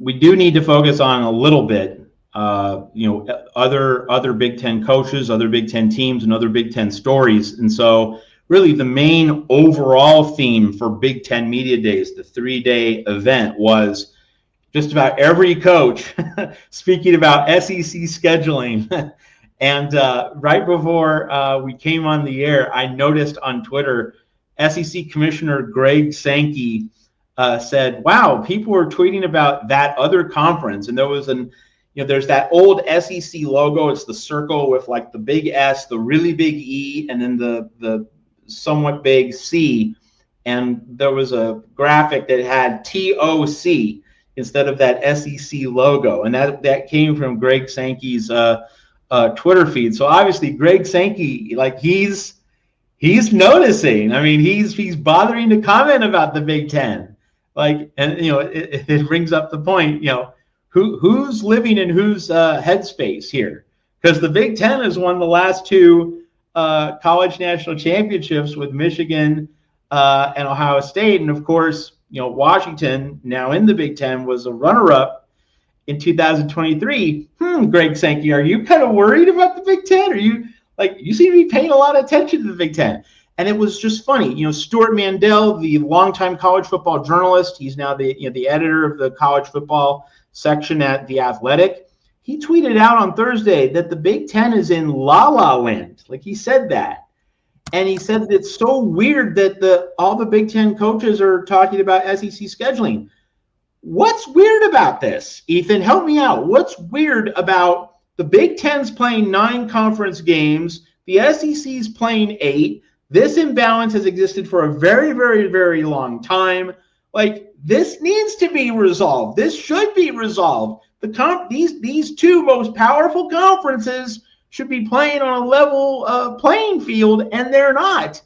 we do need to focus on a little bit, other Big Ten coaches, other Big Ten teams, and other Big Ten stories. And so, really, the main overall theme for Big Ten Media Days, the 3-day event, was just about every coach speaking about SEC scheduling. And right before we came on the air, I noticed on Twitter, SEC Commissioner Greg Sankey said, "Wow, people were tweeting about that other conference." And there's that old SEC logo. It's the circle with like the big S, the really big E, and then the somewhat big C. And there was a graphic that had TOC instead of that SEC logo, and that came from Greg Sankey's Twitter feed. So obviously, Greg Sankey, like he's noticing. I mean, he's bothering to comment about the Big Ten. Like, and it brings up the point, who's living in whose headspace here? Because the Big Ten has won the last two college national championships with Michigan and Ohio State, and of course, Washington, now in the Big Ten, was a runner-up in 2023. Greg Sankey, are you kind of worried about the Big Ten? Are you you seem to be paying a lot of attention to the Big Ten? And it was just funny. Stuart Mandel, the longtime college football journalist, he's now the editor of the college football section at The Athletic. He tweeted out on Thursday that the Big Ten is in la-la land. Like, he said that. And he said that it's so weird that all the Big Ten coaches are talking about SEC scheduling. What's weird about this? Ethan, help me out. What's weird about the Big Ten's playing 9 conference games, the SEC's playing 8? This imbalance has existed for a very, very, very long time. Like, this needs to be resolved. This should be resolved. These two most powerful conferences should be playing on a level playing field, and they're not.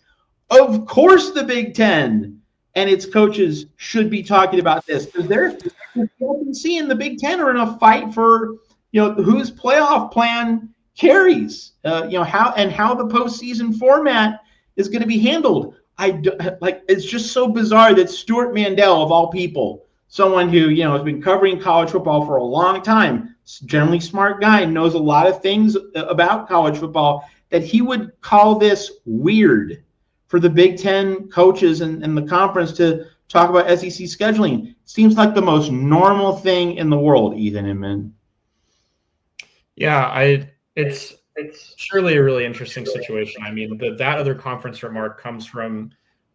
Of course, the Big Ten and its coaches should be talking about this, because the SEC and the Big Ten are in a fight for whose playoff plan carries, how the postseason format is going to be handled. It's just so bizarre that Stuart Mandel, of all people, someone who has been covering college football for a long time, generally smart guy, knows a lot of things about college football, that he would call this weird for the Big Ten coaches and the conference to talk about SEC scheduling. Seems like the most normal thing in the world, Ethan Inman. Yeah, it's surely a really interesting situation. I mean, that other conference remark comes from,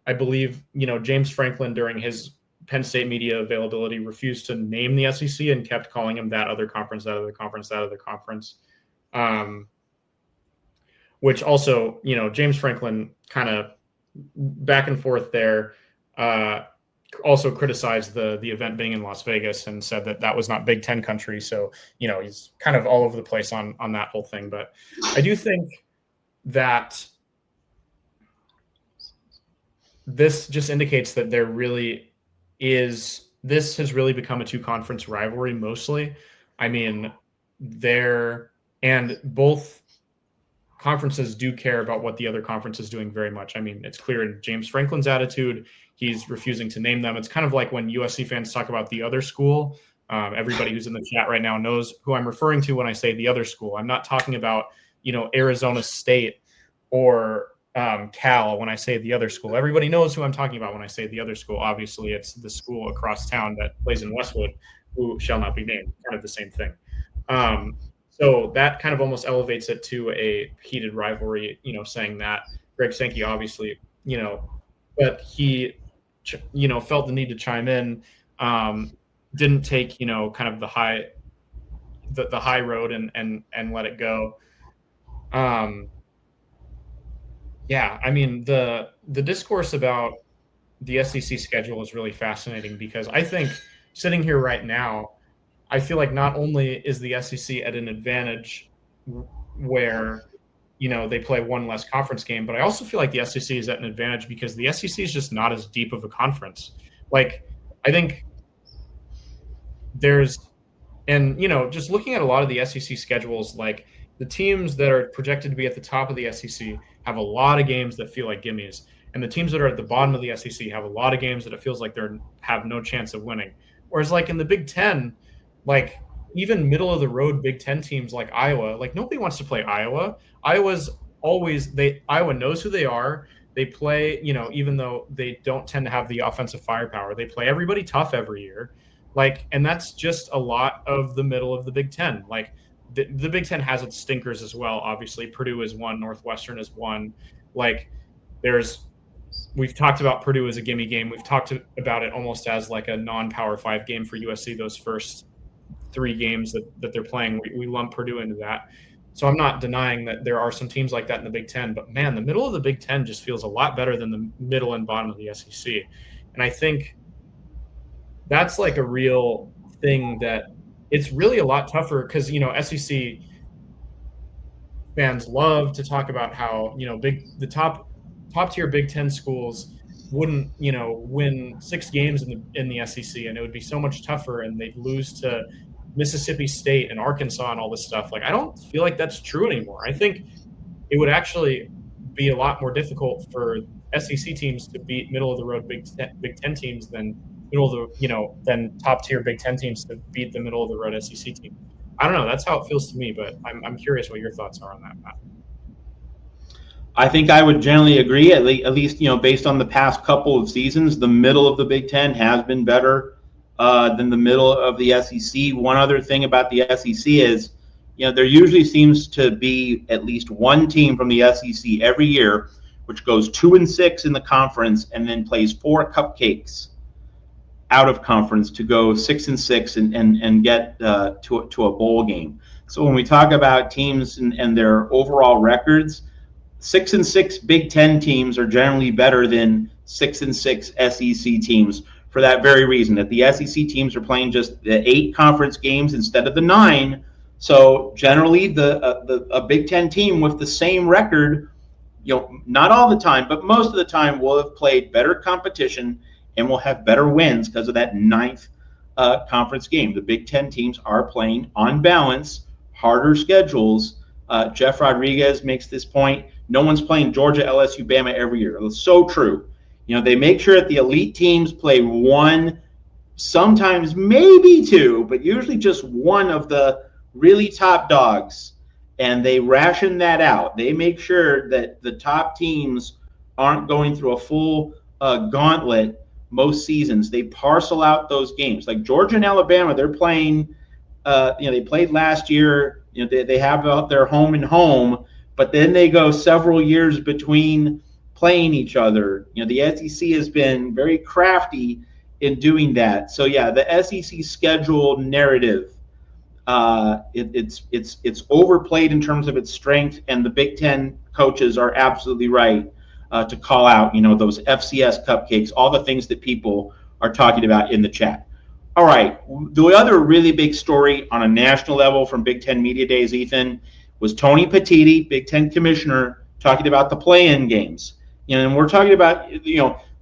I believe, James Franklin during his Penn State media availability refused to name the SEC and kept calling him that other conference, that other conference, that other conference. Which also, James Franklin kind of back and forth there, also criticized the event being in Las Vegas and said that was not Big Ten country. So, he's kind of all over the place on that whole thing. But I do think that this just indicates that there really is, this has really become a 2-conference rivalry mostly. I mean, and both conferences do care about what the other conference is doing very much. I mean, it's clear in James Franklin's attitude. He's refusing to name them. It's kind of like when USC fans talk about the other school. Everybody who's in the chat right now knows who I'm referring to when I say the other school. I'm not talking about, Arizona State or Cal when I say the other school. Everybody knows who I'm talking about when I say the other school. Obviously, it's the school across town that plays in Westwood, who shall not be named. Kind of the same thing. So that kind of almost elevates it to a heated rivalry, saying that Greg Sankey obviously, but he, felt the need to chime in, didn't take, kind of the high road and let it go. Yeah, I mean, the discourse about the SEC schedule is really fascinating, because I think sitting here right now, I feel like not only is the SEC at an advantage where, they play one less conference game, but I also feel like the SEC is at an advantage because the SEC is just not as deep of a conference. Like, I think just looking at a lot of the SEC schedules, like the teams that are projected to be at the top of the SEC have a lot of games that feel like gimmies. And the teams that are at the bottom of the SEC have a lot of games that it feels like they have no chance of winning. Whereas like in the Big Ten, like even middle of the road Big Ten teams like Iowa, like nobody wants to play Iowa. Iowa knows who they are. They play, even though they don't tend to have the offensive firepower, they play everybody tough every year. Like, and that's just a lot of the middle of the Big Ten. Like the Big Ten has its stinkers as well. Obviously, Purdue is one, Northwestern is one. Like we've talked about Purdue as a gimme game. We've talked about it almost as like a non-Power 5 game for USC. Those first 3 games that they're playing, we lump Purdue into that. So I'm not denying that there are some teams like that in the Big Ten, but man, the middle of the Big Ten just feels a lot better than the middle and bottom of the SEC. And I think that's like a real thing that it's really a lot tougher because, SEC fans love to talk about how, the top tier Big Ten schools wouldn't, win 6 games in the SEC, and it would be so much tougher, and they'd lose to Mississippi State and Arkansas and all this stuff. Like, I don't feel like that's true anymore. I think it would actually be a lot more difficult for SEC teams to beat middle of the road Big Ten teams than than top tier Big Ten teams to beat the middle of the road SEC team. I don't know. That's how it feels to me, but I'm curious what your thoughts are on that, Matt. I think I would generally agree, at least, based on the past couple of seasons, the middle of the Big Ten has been better than the middle of the SEC. One other thing about the SEC is, there usually seems to be at least one team from the SEC every year which goes 2-6 in the conference and then plays 4 cupcakes out of conference to go 6-6 and get to a bowl game. So when we talk about teams and their overall records, 6-6 Big Ten teams are generally better than 6-6 SEC teams for that very reason, that the SEC teams are playing just the 8 conference games instead of the 9. So generally, a Big Ten team with the same record, not all the time, but most of the time, will have played better competition and will have better wins because of that 9th conference game. The Big Ten teams are playing, on balance, harder schedules. Jeff Rodriguez makes this point. No one's playing Georgia, LSU, Bama every year. It's so true. They make sure that the elite teams play 1, sometimes maybe 2, but usually just 1 of the really top dogs, and they ration that out. They make sure that the top teams aren't going through a full gauntlet most seasons. They parcel out those games. Like Georgia and Alabama, they're playing, they played last year. They have out their home and home, but then they go several years between playing each other. The SEC has been very crafty in doing that. So yeah, the SEC schedule narrative, it's overplayed in terms of its strength, and the Big Ten coaches are absolutely right to call out, those FCS cupcakes, all the things that people are talking about in the chat. All right, the other really big story on a national level from Big Ten Media Days, Ethan, was Tony Petitti, Big Ten commissioner, talking about the play-in games. And we're talking about,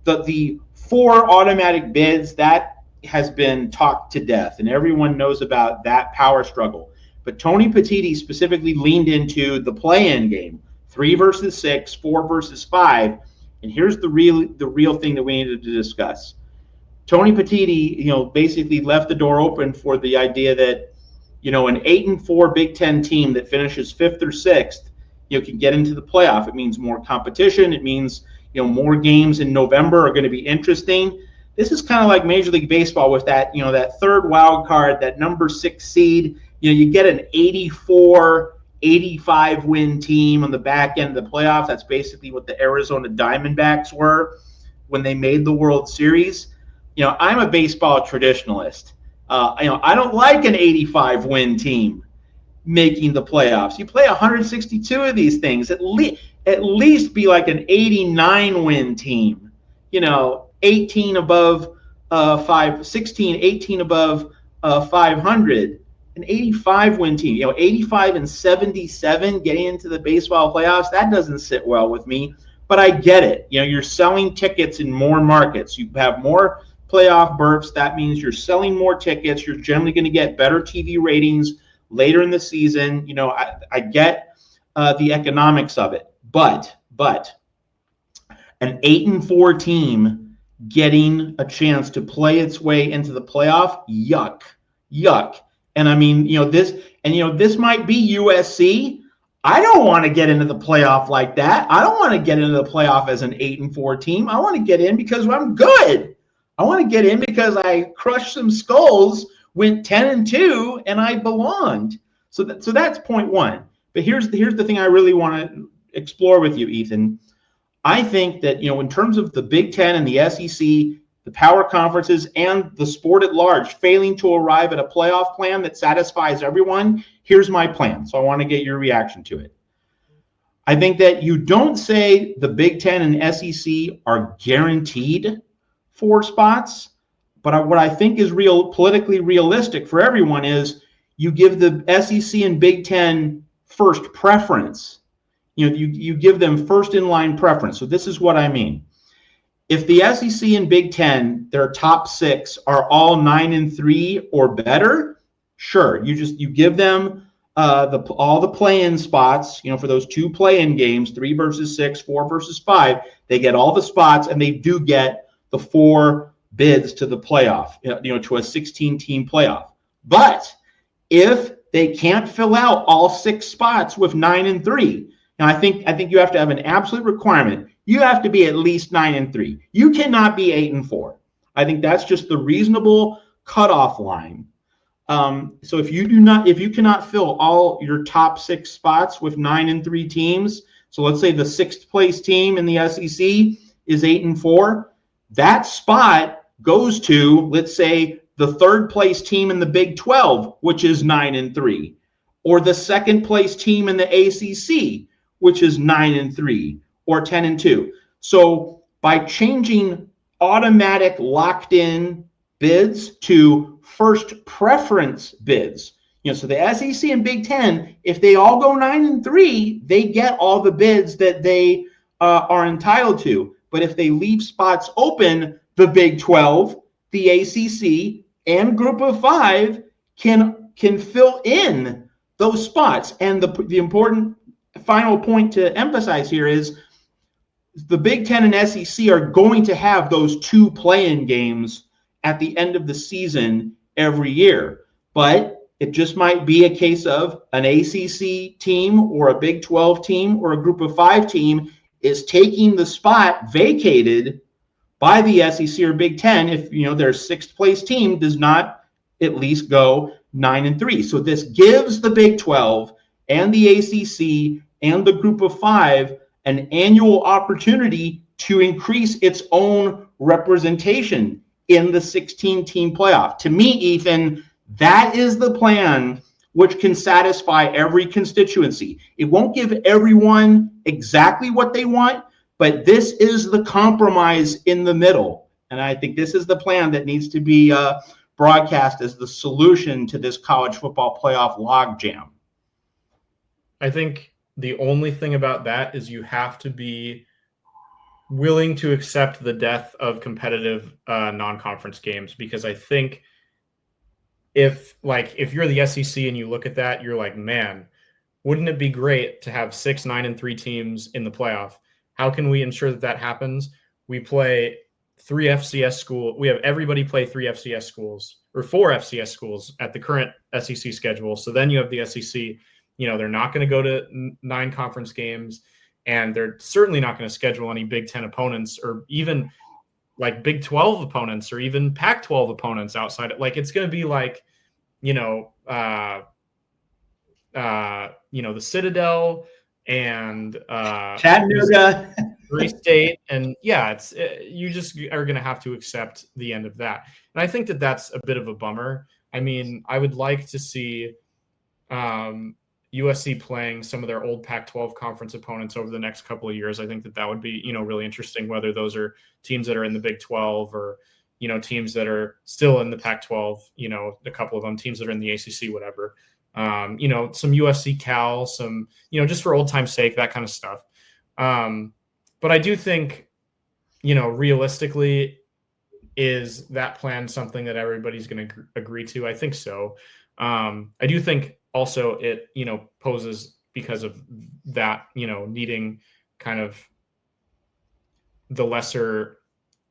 the 4 automatic bids, that has been talked to death, and everyone knows about that power struggle. But Tony Petitti specifically leaned into the play-in game, 3 versus 6, 4 versus 5, and here's the real thing that we needed to discuss. Tony Petitti, basically left the door open for the idea that, an 8-4 Big Ten team that finishes 5th or 6th, can get into the playoff. It means more competition. It means, more games in November are going to be interesting. This is kind of like Major League Baseball with that, that 3rd wild card, that number 6 seed. You get an 84, 85 win team on the back end of the playoffs. That's basically what the Arizona Diamondbacks were when they made the World Series. I'm a baseball traditionalist. I don't like an 85 win team making the playoffs. You play 162 of these things. At least be like an 89 win team. 18 above 18 above 500. An 85 win team. 85 and 77 getting into the baseball playoffs. That doesn't sit well with me. But I get it. You're selling tickets in more markets. You have more playoff berths. That means you're selling more tickets. You're generally going to get better TV ratings later in the season. I get the economics of it, but an 8-4 team getting a chance to play its way into the playoff, yuck. And I mean, this might be USC. I don't want to get into the playoff like that. I don't want to get into the playoff as an 8-4 team. I want to get in because I'm good. I want to get in because I crushed some skulls, went 10-2, and I belonged. So that's point one. But here's the thing I really want to explore with you, Ethan. I think that, in terms of the Big Ten and the SEC, the power conferences, and the sport at large failing to arrive at a playoff plan that satisfies everyone, here's my plan. So I want to get your reaction to it. I think that you don't say the Big Ten and SEC are guaranteed 4 spots, but what I think is politically realistic for everyone is you give the SEC and Big Ten first preference. You give them first in line preference. So this is what I mean. If the SEC and Big Ten, their top 6 are all 9-3 or better, sure, you give them all the play-in spots. For those 2 play-in games, 3 versus 6, 4 versus 5, they get all the spots, and they do get the 4 bids to the playoff. To a 16-team playoff. But if they can't fill out all 6 spots with 9-3, now I think you have to have an absolute requirement. You have to be at least 9-3. You cannot be 8-4. I think that's just the reasonable cutoff line. So if you cannot fill all your top 6 spots with 9-3 teams, so let's say the 6th place team in the SEC is 8-4, that spot goes to, let's say, the 3rd place team in the Big 12, which is 9-3, or the 2nd place team in the ACC, which is 9-3 or 10-2. So by changing automatic locked-in bids to first preference bids, so the SEC and Big Ten, if they all go 9-3, they get all the bids that they are entitled to. But if they leave spots open, the Big 12, the ACC, and Group of 5 can fill in those spots. And the important final point to emphasize here is the Big Ten and SEC are going to have those 2 play-in games at the end of the season every year. But it just might be a case of an ACC team or a Big 12 team or a Group of 5 team is taking the spot vacated by the SEC or Big Ten if their 6th place team does not at least go 9-3. So this gives the Big 12 and the ACC and the Group of 5 an annual opportunity to increase its own representation in the 16-team playoff. To me, Ethan, that is the plan which can satisfy every constituency. It won't give everyone exactly what they want, but this is the compromise in the middle. And I think this is the plan that needs to be broadcast as the solution to this college football playoff logjam. I think the only thing about that is you have to be willing to accept the death of competitive non-conference games, because I think if you're the SEC and you look at that, you're like, man, wouldn't it be great to have 6 9-3 teams in the playoff? How can we ensure that happens? We play 3 FCS schools. We have everybody play 3 FCS schools or 4 FCS schools at the current SEC schedule. So then you have the SEC, they're not going to go to 9 conference games, and they're certainly not going to schedule any Big Ten opponents or even like Big 12 opponents or even Pac-12 opponents outside. It's going to be like, the Citadel and Chattanooga, State, and you just are going to have to accept the end of that. And I think that that's a bit of a bummer. I mean, I would like to see USC playing some of their old Pac-12 conference opponents over the next couple of years. I think that would be, really interesting, whether those are teams that are in the Big 12 or, teams that are still in the Pac-12, a couple of them, teams that are in the ACC, whatever. Some USC Cal, some, just for old time's sake, that kind of stuff. But I do think, realistically, is that plan something that everybody's going to agree to? I think so. I do think also it, poses, because of that, needing kind of the lesser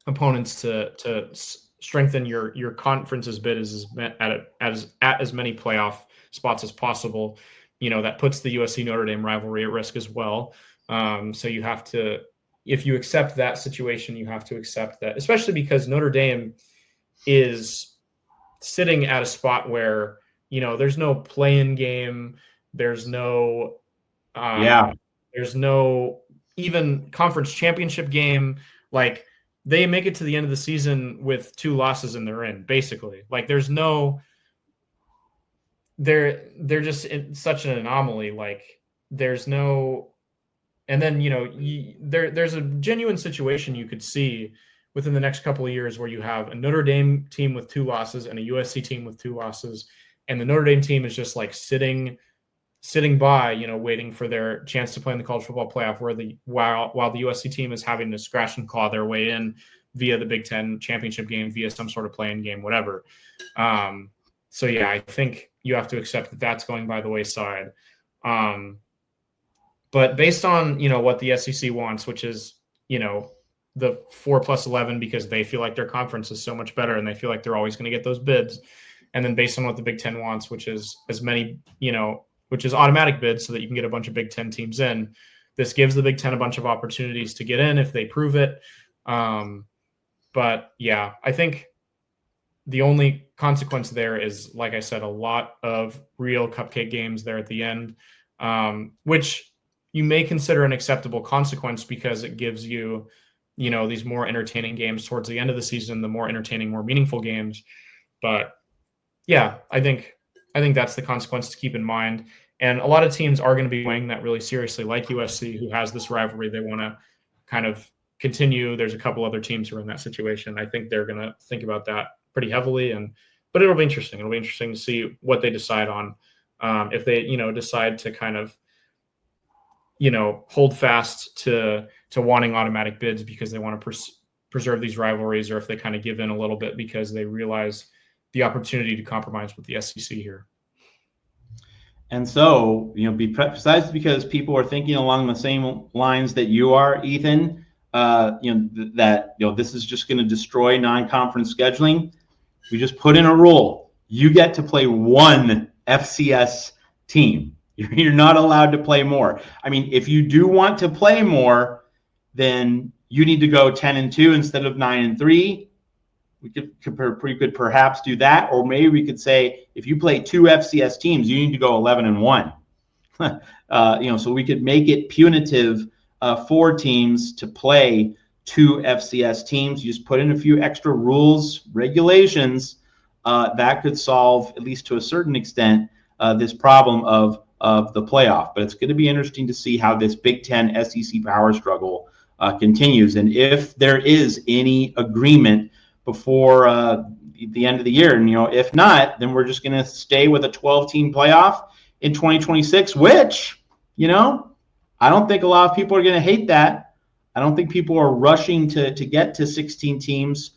opponents to strengthen your conference's bid at as many playoff spots as possible. That puts the USC-Notre Dame rivalry at risk as well. So you have to, if you accept that situation, you have to accept that, especially because Notre Dame is sitting at a spot where, there's no play-in game. There's no even conference championship game. Like, they make it to the end of the season with 2 losses and they're in, basically. Like, there's no, they're just in such an anomaly. Like, there's no, and then, there's a genuine situation you could see within the next couple of years where you have a Notre Dame team with 2 losses and a USC team with 2 losses. And the Notre Dame team is just like sitting by, waiting for their chance to play in the college football playoff, while the USC team is having to scratch and claw their way in via the Big Ten championship game, via some sort of play-in game, whatever. So yeah, I think you have to accept that that's going by the wayside. But based on, what the SEC wants, which is, the 4+11, because they feel like their conference is so much better and they feel like they're always going to get those bids. And then based on what the Big Ten wants, which is as many, which is automatic bids so that you can get a bunch of Big Ten teams in. This gives the Big Ten a bunch of opportunities to get in if they prove it. But yeah, I think the only consequence there is, like I said, a lot of real cupcake games there at the end, which you may consider an acceptable consequence because it gives you, these more entertaining games towards the end of the season, the more entertaining, more meaningful games. But yeah, I think that's the consequence to keep in mind. And a lot of teams are going to be weighing that really seriously, like USC, who has this rivalry they want to kind of continue. There's a couple other teams who are in that situation. I think they're going to think about that pretty heavily. But it'll be interesting. It'll be interesting to see what they decide on. If they, decide to kind of, hold fast to wanting automatic bids because they want to preserve these rivalries, or if they kind of give in a little bit because they realize the opportunity to compromise with the SEC here. And so, besides because people are thinking along the same lines that you are, Ethan, this is just going to destroy non-conference scheduling. We just put in a rule. You get to play 1 FCS team. You're not allowed to play more. I mean, if you do want to play more, then you need to go 10-2 instead of 9-3. We could perhaps do that, or maybe we could say if you play 2 FCS teams, you need to go 11-1. So we could make it punitive for teams to play 2 FCS teams. You just put in a few extra rules, regulations that could solve, at least to a certain extent, this problem of the playoff. But it's going to be interesting to see how this Big Ten SEC power struggle continues, and if there is any agreement before the end of the year. And, if not, then we're just going to stay with a 12-team playoff in 2026, which, I don't think a lot of people are going to hate that. I don't think people are rushing to get to 16 teams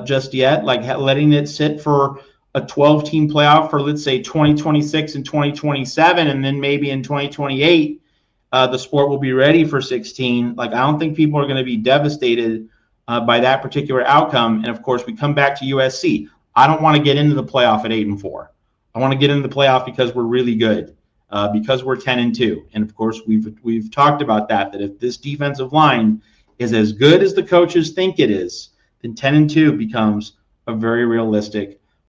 just yet, like letting it sit for a 12-team playoff for, let's say, 2026 and 2027, and then maybe in 2028, the sport will be ready for 16. Like, I don't think people are going to be devastated by that particular outcome. And of course, we come back to USC. I don't want to get into the playoff at 8-4. I want to get into the playoff because we're really good, because we're 10-2. And of course, we've talked about that if this defensive line is as good as the coaches think it is, then 10-2 becomes a very realistic